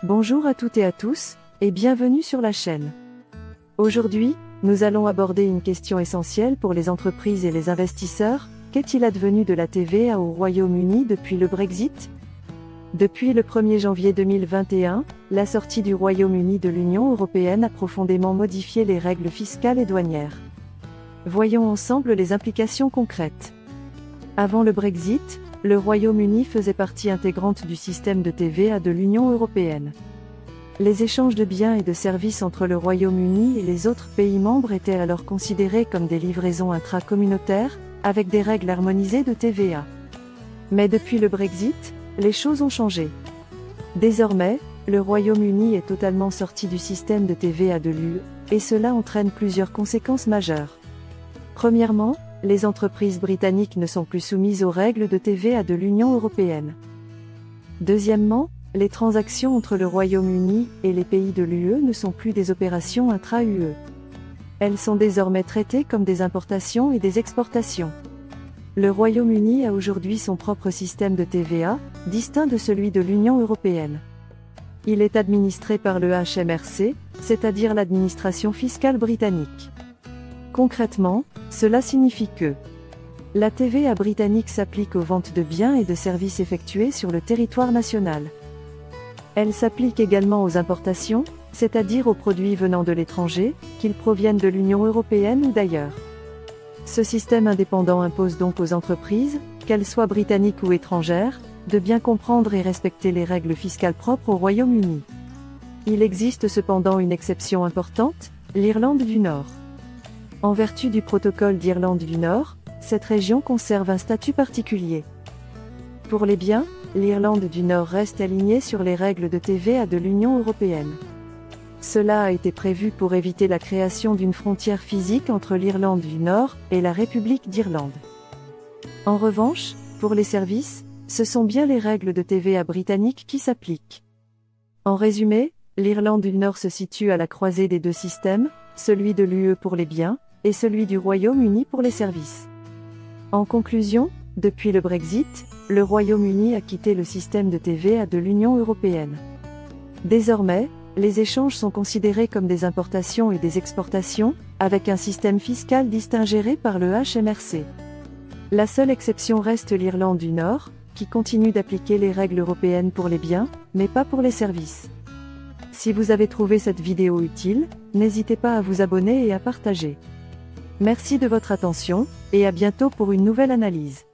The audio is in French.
Bonjour à toutes et à tous, et bienvenue sur la chaîne. Aujourd'hui, nous allons aborder une question essentielle pour les entreprises et les investisseurs. Qu'est-il advenu de la TVA au Royaume-Uni depuis le Brexit? Depuis le 1er janvier 2021, la sortie du Royaume-Uni de l'Union européenne a profondément modifié les règles fiscales et douanières. Voyons ensemble les implications concrètes. Avant le Brexit, le Royaume-Uni faisait partie intégrante du système de TVA de l'Union européenne. Les échanges de biens et de services entre le Royaume-Uni et les autres pays membres étaient alors considérés comme des livraisons intracommunautaires, avec des règles harmonisées de TVA. Mais depuis le Brexit, les choses ont changé. Désormais, le Royaume-Uni est totalement sorti du système de TVA de l'UE, et cela entraîne plusieurs conséquences majeures. Premièrement, les entreprises britanniques ne sont plus soumises aux règles de TVA de l'Union européenne. Deuxièmement, les transactions entre le Royaume-Uni et les pays de l'UE ne sont plus des opérations intra-UE. Elles sont désormais traitées comme des importations et des exportations. Le Royaume-Uni a aujourd'hui son propre système de TVA, distinct de celui de l'Union européenne. Il est administré par le HMRC, c'est-à-dire l'administration fiscale britannique. Concrètement, cela signifie que la TVA britannique s'applique aux ventes de biens et de services effectuées sur le territoire national. Elle s'applique également aux importations, c'est-à-dire aux produits venant de l'étranger, qu'ils proviennent de l'Union européenne ou d'ailleurs. Ce système indépendant impose donc aux entreprises, qu'elles soient britanniques ou étrangères, de bien comprendre et respecter les règles fiscales propres au Royaume-Uni. Il existe cependant une exception importante, l'Irlande du Nord. En vertu du protocole d'Irlande du Nord, cette région conserve un statut particulier. Pour les biens, l'Irlande du Nord reste alignée sur les règles de TVA de l'Union européenne. Cela a été prévu pour éviter la création d'une frontière physique entre l'Irlande du Nord et la République d'Irlande. En revanche, pour les services, ce sont bien les règles de TVA britanniques qui s'appliquent. En résumé, l'Irlande du Nord se situe à la croisée des deux systèmes, celui de l'UE pour les biens, et celui du Royaume-Uni pour les services. En conclusion, depuis le Brexit, le Royaume-Uni a quitté le système de TVA de l'Union européenne. Désormais, les échanges sont considérés comme des importations et des exportations, avec un système fiscal distinct géré par le HMRC. La seule exception reste l'Irlande du Nord, qui continue d'appliquer les règles européennes pour les biens, mais pas pour les services. Si vous avez trouvé cette vidéo utile, n'hésitez pas à vous abonner et à partager. Merci de votre attention, et à bientôt pour une nouvelle analyse.